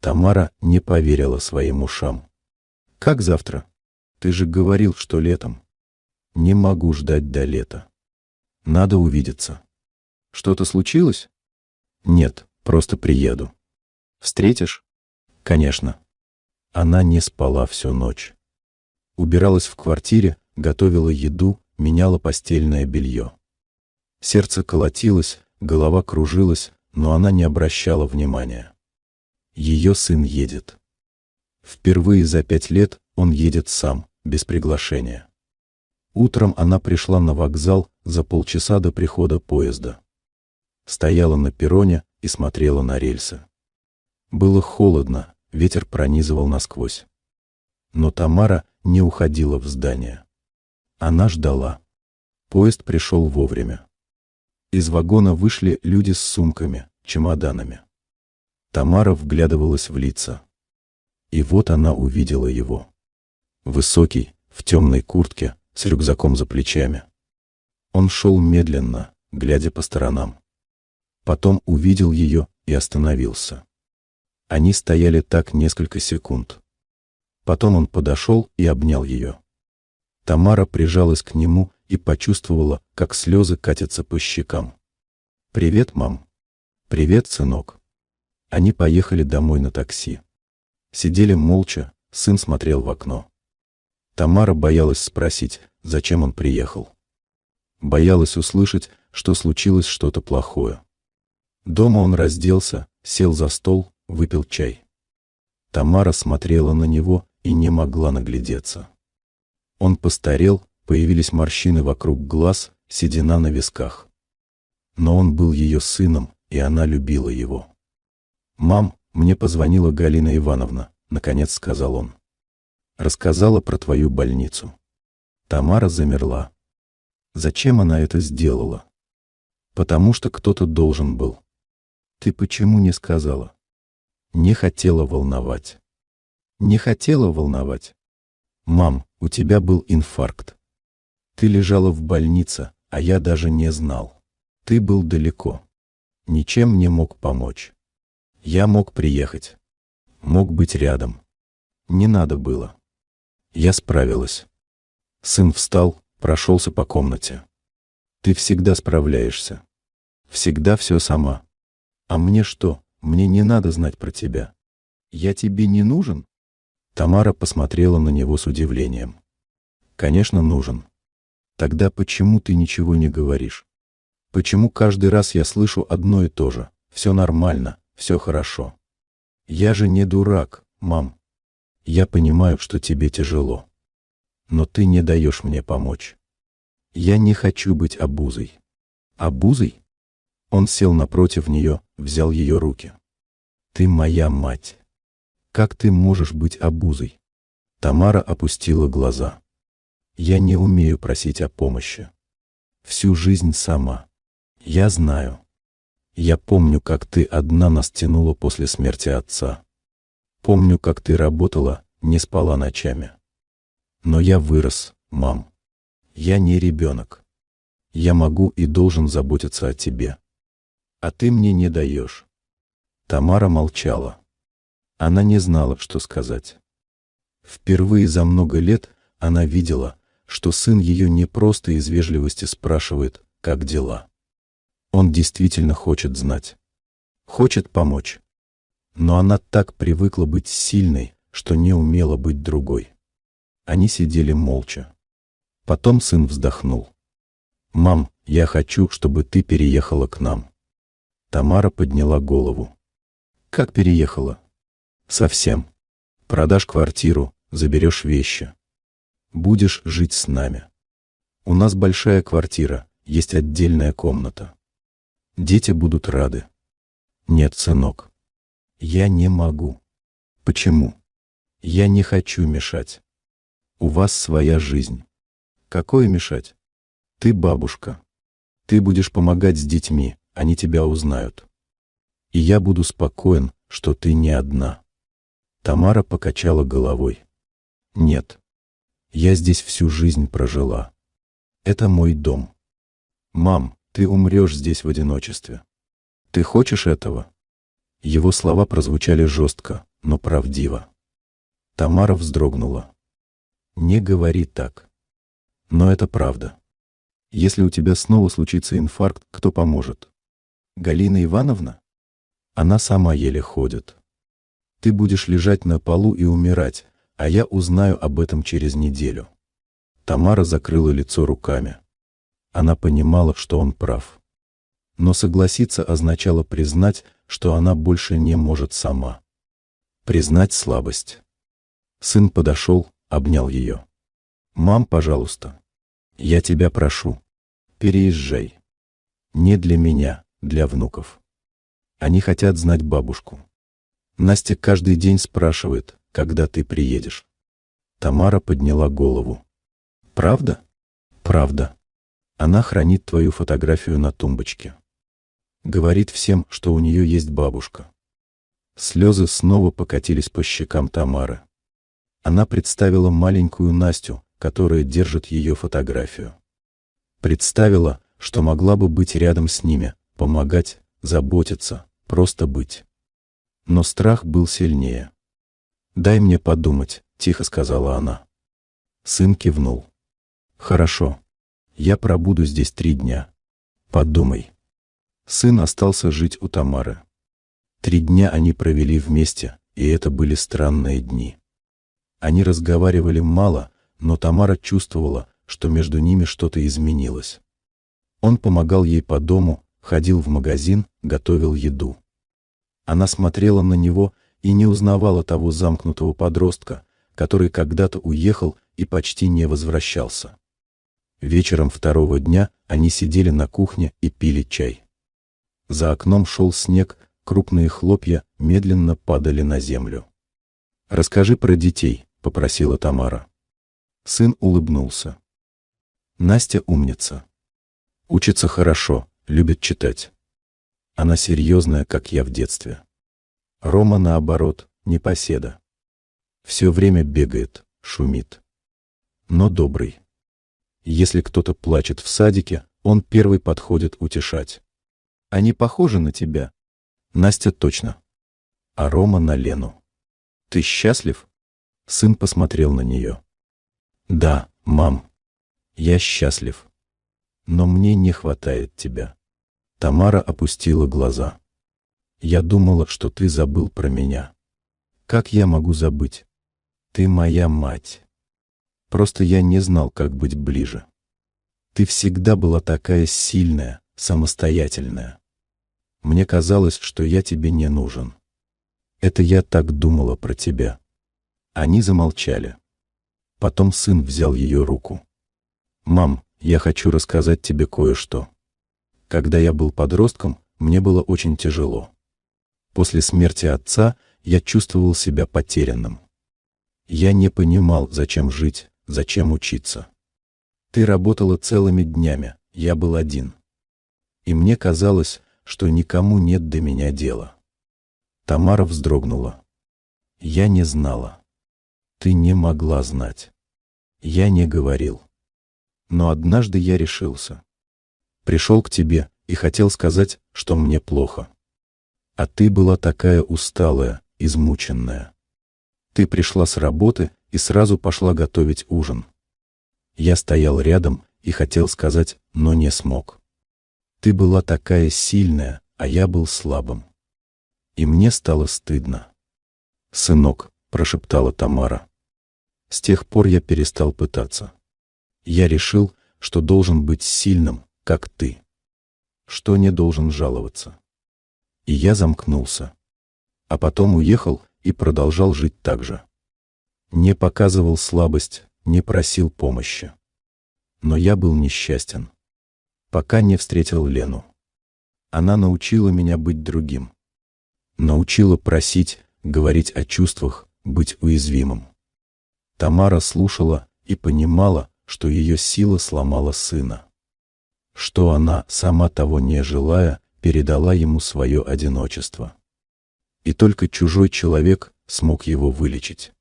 Тамара не поверила своим ушам. «Как завтра? Ты же говорил, что летом». «Не могу ждать до лета. Надо увидеться». «Что-то случилось?» «Нет, просто приеду». «Встретишь?» «Конечно». Она не спала всю ночь. Убиралась в квартире, готовила еду, меняла постельное белье. Сердце колотилось, голова кружилась, но она не обращала внимания. Ее сын едет. Впервые за 5 лет он едет сам, без приглашения. Утром она пришла на вокзал за полчаса до прихода поезда. Стояла на перроне и смотрела на рельсы. Было холодно, ветер пронизывал насквозь. Но Тамара не уходила в здание. Она ждала. Поезд пришел вовремя. Из вагона вышли люди с сумками, чемоданами. Тамара вглядывалась в лица. И вот она увидела его. Высокий, в темной куртке, с рюкзаком за плечами. Он шел медленно, глядя по сторонам. Потом увидел ее и остановился. Они стояли так несколько секунд. Потом он подошел и обнял ее. Тамара прижалась к нему и почувствовала, как слезы катятся по щекам. «Привет, мам». «Привет, сынок». Они поехали домой на такси. Сидели молча, сын смотрел в окно. Тамара боялась спросить, зачем он приехал. Боялась услышать, что случилось что-то плохое. Дома он разделся, сел за стол, выпил чай. Тамара смотрела на него и не могла наглядеться. Он постарел, появились морщины вокруг глаз, седина на висках. Но он был ее сыном, и она любила его. «Мам, мне позвонила Галина Ивановна», — наконец сказал он. «Рассказала про твою больницу». Тамара замерла. Зачем она это сделала? Потому что кто-то должен был. Ты почему не сказала? Не хотела волновать. Не хотела волновать. Мам, у тебя был инфаркт. Ты лежала в больнице, а я даже не знал. Ты был далеко. Ничем не мог помочь. Я мог приехать. Мог быть рядом. Не надо было. Я справилась. Сын встал, прошелся по комнате. Ты всегда справляешься. Всегда все сама. А мне что? Мне не надо знать про тебя. Я тебе не нужен? Тамара посмотрела на него с удивлением. Конечно, нужен. Тогда почему ты ничего не говоришь? Почему каждый раз я слышу одно и то же? Все нормально, все хорошо. Я же не дурак, мам. Я понимаю, что тебе тяжело. Но ты не даешь мне помочь. Я не хочу быть обузой. Обузой? Он сел напротив нее, взял ее руки. Ты моя мать. Как ты можешь быть обузой? Тамара опустила глаза. Я не умею просить о помощи. Всю жизнь сама. Я знаю. Я помню, как ты одна нас тянула после смерти отца. Помню, как ты работала, не спала ночами. Но я вырос, мам. Я не ребенок. Я могу и должен заботиться о тебе. А ты мне не даешь. Тамара молчала. Она не знала, что сказать. Впервые за много лет она видела, что сын ее не просто из вежливости спрашивает, как дела. Он действительно хочет знать. Хочет помочь. Но она так привыкла быть сильной, что не умела быть другой. Они сидели молча. Потом сын вздохнул. «Мам, я хочу, чтобы ты переехала к нам». Тамара подняла голову. «Как переехала?» «Совсем. Продашь квартиру, заберешь вещи. Будешь жить с нами. У нас большая квартира, есть отдельная комната. Дети будут рады». «Нет, сынок. Я не могу». «Почему?» «Я не хочу мешать. У вас своя жизнь». «Какое мешать? Ты бабушка. Ты будешь помогать с детьми, они тебя узнают. И я буду спокоен, что ты не одна». Тамара покачала головой. «Нет. Я здесь всю жизнь прожила. Это мой дом. Мам, ты умрешь здесь в одиночестве. Ты хочешь этого? Его слова прозвучали жестко, но правдиво. Тамара вздрогнула. Не говори так. Но это правда. Если у тебя снова случится инфаркт, кто поможет? Галина Ивановна? Она сама еле ходит. Ты будешь лежать на полу и умирать, а я узнаю об этом через неделю. Тамара закрыла лицо руками. Она понимала, что он прав. Но согласиться означало признать, что она больше не может сама. Признать слабость. Сын подошел, обнял ее. «Мам, пожалуйста, я тебя прошу, переезжай. Не для меня, для внуков. Они хотят знать бабушку. Настя каждый день спрашивает, когда ты приедешь». Тамара подняла голову. «Правда?» «Правда. Она хранит твою фотографию на тумбочке. Говорит всем, что у нее есть бабушка». Слезы снова покатились по щекам Тамары. Она представила маленькую Настю, которая держит ее фотографию. Представила, что могла бы быть рядом с ними, помогать, заботиться, просто быть. Но страх был сильнее. «Дай мне подумать», — тихо сказала она. Сын кивнул. «Хорошо. Я пробуду здесь 3 дня. Подумай». Сын остался жить у Тамары. 3 дня они провели вместе, и это были странные дни. Они разговаривали мало, но Тамара чувствовала, что между ними что-то изменилось. Он помогал ей по дому, ходил в магазин, готовил еду. Она смотрела на него и не узнавала того замкнутого подростка, который когда-то уехал и почти не возвращался. Вечером 2-го дня они сидели на кухне и пили чай. За окном шел снег, крупные хлопья медленно падали на землю. «Расскажи про детей», — попросила Тамара. Сын улыбнулся. «Настя умница. Учится хорошо, любит читать. Она серьезная, как я в детстве. Рома, наоборот, непоседа. Все время бегает, шумит. Но добрый. Если кто-то плачет в садике, он первый подходит утешать. Они похожи на тебя?» Настя точно. А Рома на Лену. «Ты счастлив?» Сын посмотрел на нее. «Да, мам. Я счастлив. Но мне не хватает тебя». Тамара опустила глаза. «Я думала, что ты забыл про меня. Как я могу забыть? Ты моя мать. Просто я не знал, как быть ближе. Ты всегда была такая сильная, самостоятельная. Мне казалось, что я тебе не нужен. Это я так думала про тебя». Они замолчали. Потом сын взял ее руку. «Мам, я хочу рассказать тебе кое-что. Когда я был подростком, мне было очень тяжело. После смерти отца я чувствовал себя потерянным. Я не понимал, зачем жить, зачем учиться. Ты работала целыми днями, я был один. И мне казалось, что никому нет до меня дела». Тамара вздрогнула. «Я не знала. Ты не могла знать. Я не говорил. Но однажды я решился. Пришел к тебе и хотел сказать, что мне плохо. А ты была такая усталая, измученная. Ты пришла с работы и сразу пошла готовить ужин. Я стоял рядом и хотел сказать, но не смог. Ты была такая сильная, а я был слабым. И мне стало стыдно». «Сынок», — прошептала Тамара. «С тех пор я перестал пытаться. Я решил, что должен быть сильным, как ты. Что не должен жаловаться. И я замкнулся. А потом уехал и продолжал жить так же. Не показывал слабость, не просил помощи. Но я был несчастен. Пока не встретил Лену. Она научила меня быть другим. Научила просить, говорить о чувствах, быть уязвимым». Тамара слушала и понимала, что ее сила сломала сына. Что она, сама того не желая, передала ему свое одиночество. И только чужой человек смог его вылечить.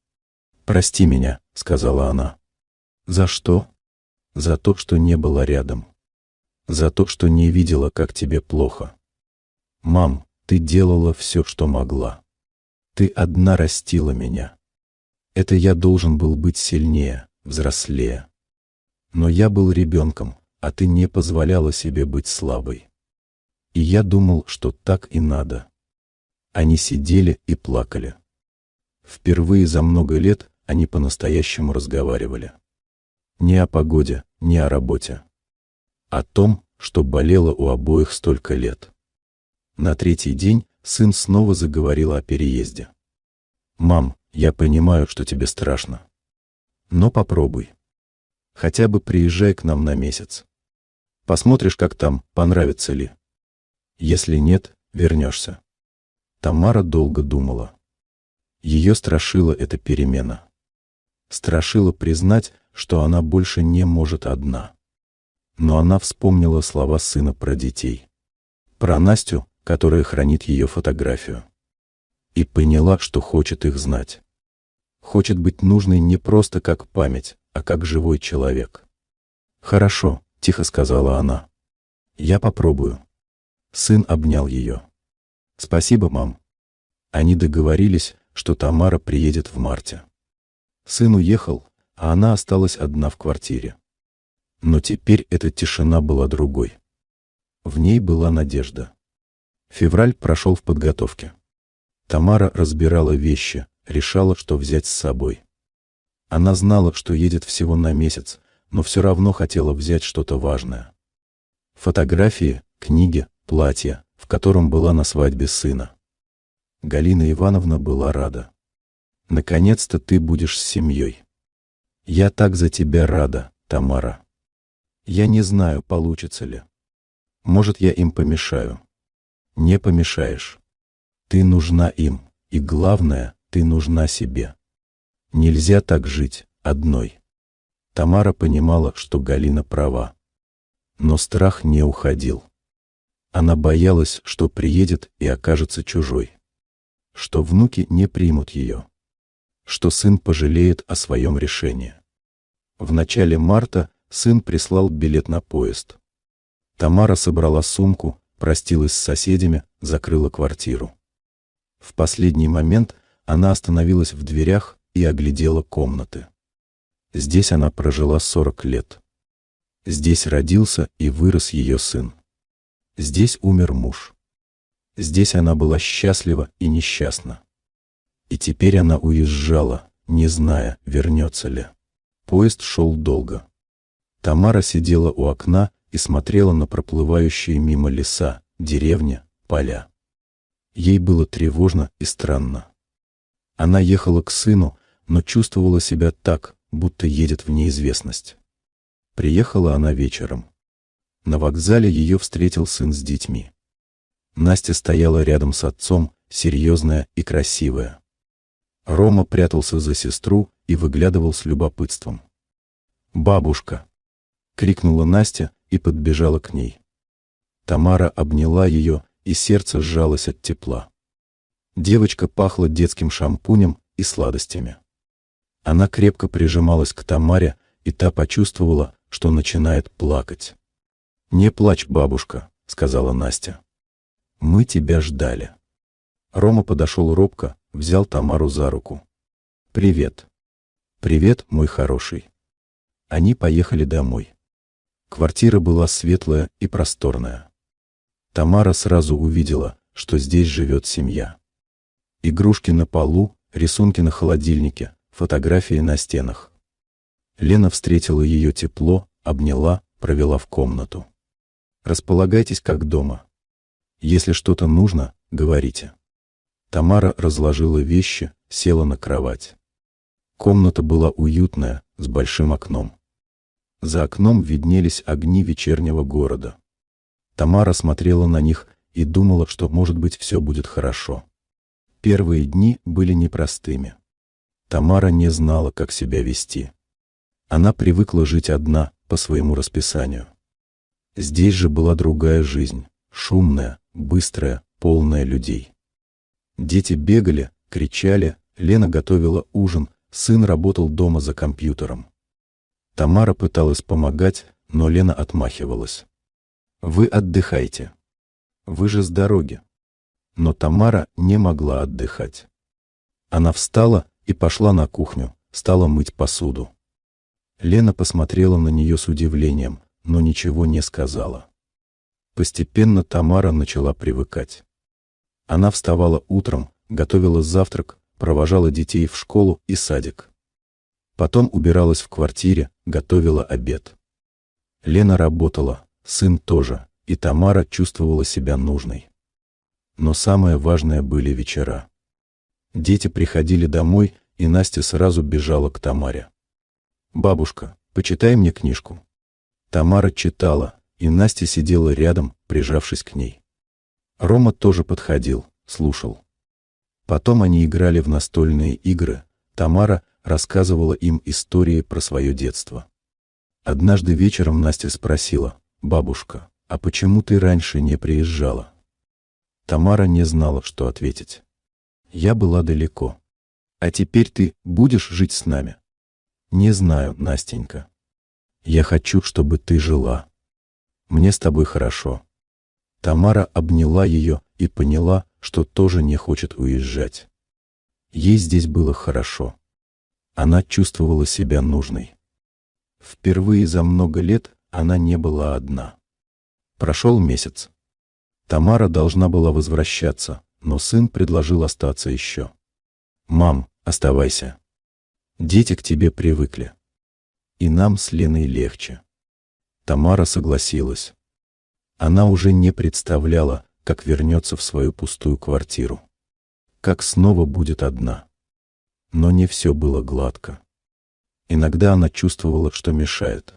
«Прости меня», — сказала она. За что? За то, что не была рядом. За то, что не видела, как тебе плохо. Мам, ты делала все, что могла. Ты одна растила меня. Это я должен был быть сильнее, взрослее. Но я был ребенком, а ты не позволяла себе быть слабой. И я думал, что так и надо. Они сидели и плакали. Впервые за много лет они по-настоящему разговаривали. Не о погоде, не о работе. О том, что болело у обоих столько лет. На третий день сын снова заговорил о переезде. «Мам, я понимаю, что тебе страшно. Но попробуй. Хотя бы приезжай к нам на месяц. Посмотришь, как там, понравится ли. Если нет, вернешься». Тамара долго думала. Ее страшила эта перемена. Страшила признать, что она больше не может одна. Но она вспомнила слова сына про детей. Про Настю, которая хранит ее фотографию. И поняла, что хочет их знать. Хочет быть нужной не просто как память, а как живой человек. «Хорошо», — тихо сказала она. «Я попробую». Сын обнял ее. «Спасибо, мам». Они договорились, что Тамара приедет в марте. Сын уехал, а она осталась одна в квартире. Но теперь эта тишина была другой. В ней была надежда. Февраль прошел в подготовке. Тамара разбирала вещи, решала, что взять с собой. Она знала, что едет всего на месяц, но все равно хотела взять что-то важное. Фотографии, книги, платья, в котором была на свадьбе сына. Галина Ивановна была рада. «Наконец-то ты будешь с семьей. Я так за тебя рада, Тамара. Я не знаю, получится ли. Может, я им помешаю». «Не помешаешь. Ты нужна им, и главное, ты нужна себе. Нельзя так жить, одной». Тамара понимала, что Галина права. Но страх не уходил. Она боялась, что приедет и окажется чужой. Что внуки не примут ее. Что сын пожалеет о своем решении. В начале марта сын прислал билет на поезд. Тамара собрала сумку, простилась с соседями, закрыла квартиру. В последний момент она остановилась в дверях и оглядела комнаты. Здесь она прожила 40 лет. Здесь родился и вырос ее сын. Здесь умер муж. Здесь она была счастлива и несчастна. И теперь она уезжала, не зная, вернется ли. Поезд шел долго. Тамара сидела у окна и смотрела на проплывающие мимо леса, деревни, поля. Ей было тревожно и странно. Она ехала к сыну, но чувствовала себя так, будто едет в неизвестность. Приехала она вечером. На вокзале ее встретил сын с детьми. Настя стояла рядом с отцом, серьезная и красивая. Рома прятался за сестру и выглядывал с любопытством. «Бабушка!» — крикнула Настя и подбежала к ней. Тамара обняла ее, и сердце сжалось от тепла. Девочка пахла детским шампунем и сладостями. Она крепко прижималась к Тамаре, и та почувствовала, что начинает плакать. «Не плачь, бабушка», — сказала Настя. «Мы тебя ждали». Рома подошел робко, взял Тамару за руку. «Привет». «Привет, мой хороший». Они поехали домой. Квартира была светлая и просторная. Тамара сразу увидела, что здесь живет семья. Игрушки на полу, рисунки на холодильнике, фотографии на стенах. Лена встретила ее тепло, обняла, провела в комнату. «Располагайтесь как дома. Если что-то нужно, говорите». Тамара разложила вещи, села на кровать. Комната была уютная, с большим окном. За окном виднелись огни вечернего города. Тамара смотрела на них и думала, что, может быть, все будет хорошо. Первые дни были непростыми. Тамара не знала, как себя вести. Она привыкла жить одна, по своему расписанию. Здесь же была другая жизнь, шумная, быстрая, полная людей. Дети бегали, кричали, Лена готовила ужин, сын работал дома за компьютером. Тамара пыталась помогать, но Лена отмахивалась. «Вы отдыхайте. Вы же с дороги». Но Тамара не могла отдыхать. Она встала и пошла на кухню, стала мыть посуду. Лена посмотрела на нее с удивлением, но ничего не сказала. Постепенно Тамара начала привыкать. Она вставала утром, готовила завтрак, провожала детей в школу и садик. Потом убиралась в квартире, готовила обед. Лена работала, сын тоже, и Тамара чувствовала себя нужной. Но самое важное были вечера. Дети приходили домой, и Настя сразу бежала к Тамаре. «Бабушка, почитай мне книжку». Тамара читала, и Настя сидела рядом, прижавшись к ней. Рома тоже подходил, слушал. Потом они играли в настольные игры, Тамара рассказывала им истории про свое детство. Однажды вечером Настя спросила: «Бабушка, а почему ты раньше не приезжала?» Тамара не знала, что ответить. «Я была далеко. А теперь ты будешь жить с нами?» «Не знаю, Настенька. Я хочу, чтобы ты жила. Мне с тобой хорошо». Тамара обняла ее и поняла, что тоже не хочет уезжать. Ей здесь было хорошо. Она чувствовала себя нужной. Впервые за много лет она не была одна. Прошел месяц. Тамара должна была возвращаться, но сын предложил остаться еще. «Мам, оставайся. Дети к тебе привыкли. И нам с Леной легче». Тамара согласилась. Она уже не представляла, как вернется в свою пустую квартиру. Как снова будет одна. Но не все было гладко. Иногда она чувствовала, что мешает.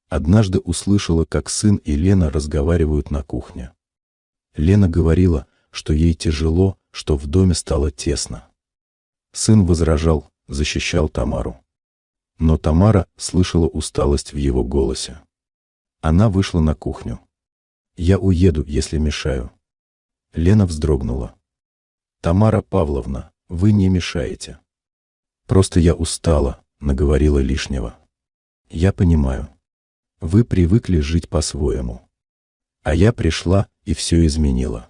Однажды услышала, как сын и Лена разговаривают на кухне. Лена говорила, что ей тяжело, что в доме стало тесно. Сын возражал, защищал Тамару. Но Тамара слышала усталость в его голосе. Она вышла на кухню. «Я уеду, если мешаю». Лена вздрогнула. «Тамара Павловна, вы не мешаете. Просто я устала, наговорила лишнего. Я понимаю. Вы привыкли жить по-своему. А я пришла и все изменила».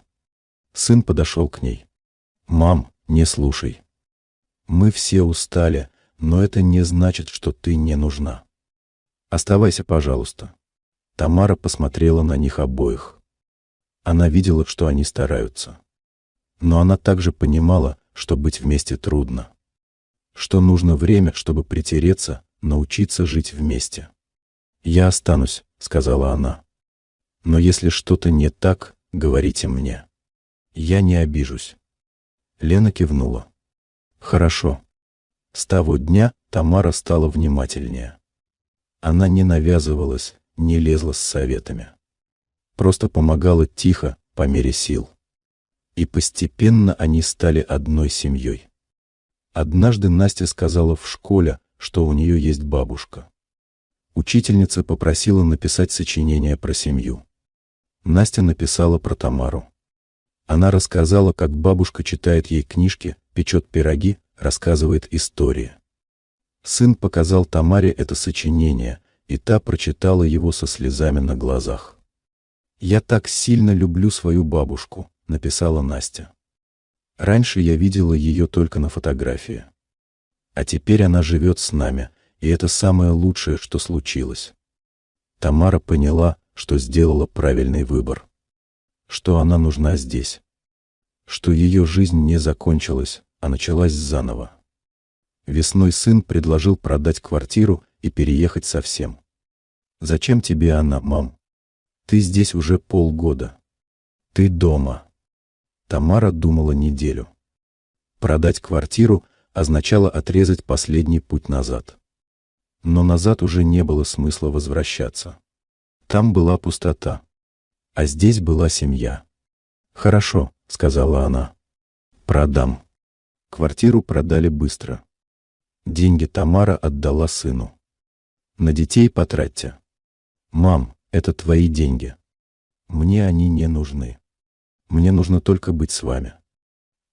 Сын подошел к ней. «Мам, не слушай. Мы все устали, но это не значит, что ты не нужна. Оставайся, пожалуйста». Тамара посмотрела на них обоих. Она видела, что они стараются. Но она также понимала, что быть вместе трудно. Что нужно время, чтобы притереться, научиться жить вместе. «Я останусь», — сказала она. «Но если что-то не так, говорите мне. Я не обижусь». Лена кивнула. «Хорошо». С того дня Тамара стала внимательнее. Она не навязывалась, не лезла с советами. Просто помогала тихо, по мере сил. И постепенно они стали одной семьей. Однажды Настя сказала в школе, что у нее есть бабушка. Учительница попросила написать сочинение про семью. Настя написала про Тамару. Она рассказала, как бабушка читает ей книжки, печет пироги, рассказывает истории. Сын показал Тамаре это сочинение, и та прочитала его со слезами на глазах. «Я так сильно люблю свою бабушку», — написала Настя. «Раньше я видела ее только на фотографии. А теперь она живет с нами, и это самое лучшее, что случилось». Тамара поняла, что сделала правильный выбор. Что она нужна здесь. Что ее жизнь не закончилась, а началась заново. Весной сын предложил продать квартиру и переехать совсем. «Зачем тебе она, мам? Ты здесь уже полгода. Ты дома». Тамара думала неделю. Продать квартиру означало отрезать последний путь назад. Но назад уже не было смысла возвращаться. Там была пустота. А здесь была семья. «Хорошо», — сказала она. «Продам». Квартиру продали быстро. Деньги Тамара отдала сыну. «На детей потратьте». «Мам, это твои деньги. Мне они не нужны. Мне нужно только быть с вами».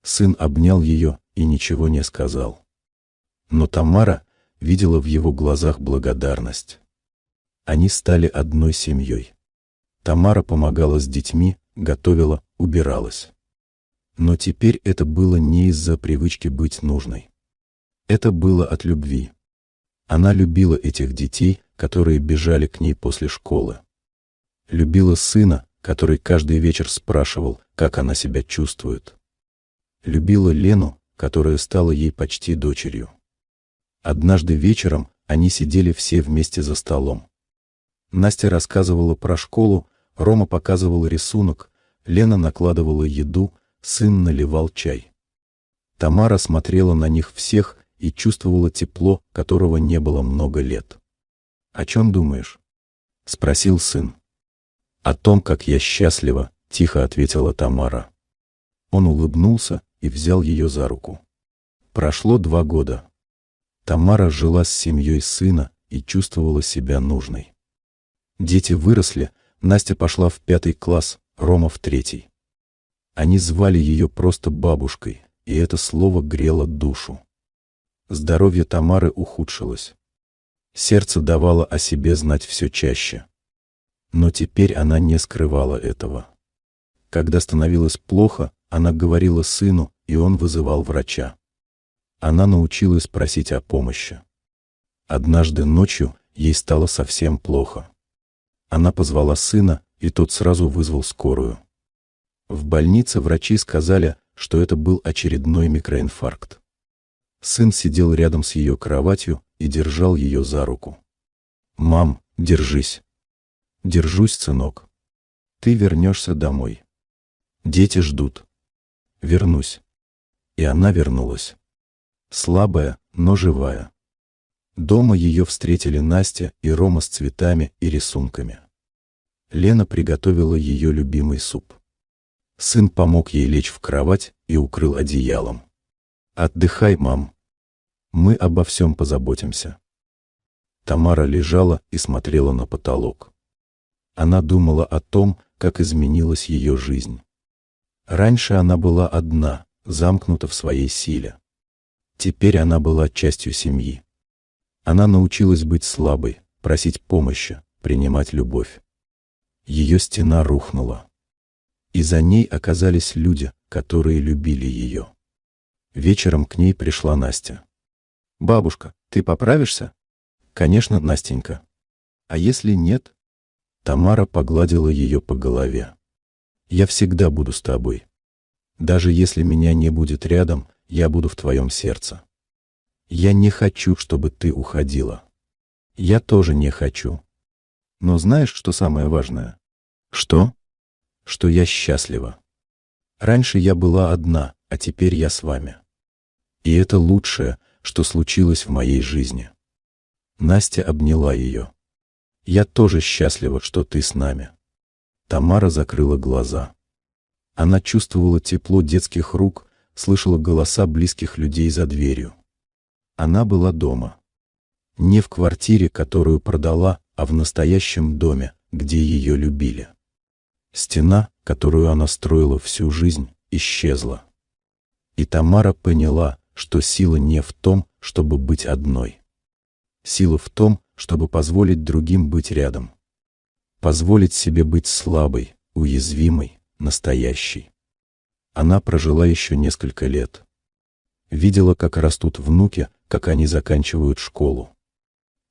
Сын обнял ее и ничего не сказал. Но Тамара видела в его глазах благодарность. Они стали одной семьей. Тамара помогала с детьми, готовила, убиралась. Но теперь это было не из-за привычки быть нужной. Это было от любви. Она любила этих детей, которые бежали к ней после школы. Любила сына, который каждый вечер спрашивал, как она себя чувствует. Любила Лену, которая стала ей почти дочерью. Однажды вечером они сидели все вместе за столом. Настя рассказывала про школу, Рома показывал рисунок, Лена накладывала еду, сын наливал чай. Тамара смотрела на них всех и чувствовала тепло, которого не было много лет. «О чем думаешь?» — спросил сын. «О том, как я счастлива», — тихо ответила Тамара. Он улыбнулся и взял ее за руку. Прошло 2 года. Тамара жила с семьей сына и чувствовала себя нужной. Дети выросли, Настя пошла в 5 класс, Рома в 3. Они звали ее просто бабушкой, и это слово грело душу. Здоровье Тамары ухудшилось. Сердце давало о себе знать все чаще. Но теперь она не скрывала этого. Когда становилось плохо, она говорила сыну, и он вызывал врача. Она научилась просить о помощи. Однажды ночью ей стало совсем плохо. Она позвала сына, и тот сразу вызвал скорую. В больнице врачи сказали, что это был очередной микроинфаркт. Сын сидел рядом с ее кроватью и держал ее за руку. «Мам, держись». «Держусь, сынок. Ты вернешься домой. Дети ждут». «Вернусь». И она вернулась. Слабая, но живая. Дома ее встретили Настя и Рома с цветами и рисунками. Лена приготовила ее любимый суп. Сын помог ей лечь в кровать и укрыл одеялом. «Отдыхай, мам. Мы обо всем позаботимся». Тамара лежала и смотрела на потолок. Она думала о том, как изменилась ее жизнь. Раньше она была одна, замкнута в своей силе. Теперь она была частью семьи. Она научилась быть слабой, просить помощи, принимать любовь. Ее стена рухнула. И за ней оказались люди, которые любили ее. Вечером к ней пришла Настя. «Бабушка, ты поправишься?» «Конечно, Настенька. А если нет?» Тамара погладила ее по голове. «Я всегда буду с тобой. Даже если меня не будет рядом, я буду в твоем сердце. Я не хочу, чтобы ты уходила. Я тоже не хочу. Но знаешь, что самое важное?» «Что?» «Что я счастлива. Раньше я была одна, а теперь я с вами. И это лучшее, что случилось в моей жизни». Настя обняла ее. «Я тоже счастлива, что ты с нами». Тамара закрыла глаза. Она чувствовала тепло детских рук, слышала голоса близких людей за дверью. Она была дома. Не в квартире, которую продала, а в настоящем доме, где ее любили. Стена, которую она строила всю жизнь, исчезла. И Тамара поняла, что сила не в том, чтобы быть одной. Сила в том, чтобы позволить другим быть рядом. Позволить себе быть слабой, уязвимой, настоящей. Она прожила еще несколько лет. Видела, как растут внуки, как они заканчивают школу.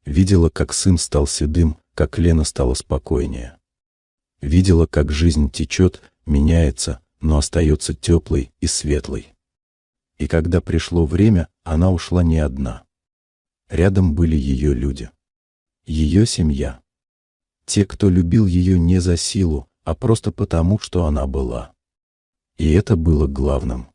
Видела, как сын стал седым, как Лена стала спокойнее. Видела, как жизнь течет, меняется, но остается теплой и светлой. И когда пришло время, она ушла не одна. Рядом были ее люди. Ее семья. Те, кто любил ее не за силу, а просто потому, что она была. И это было главным.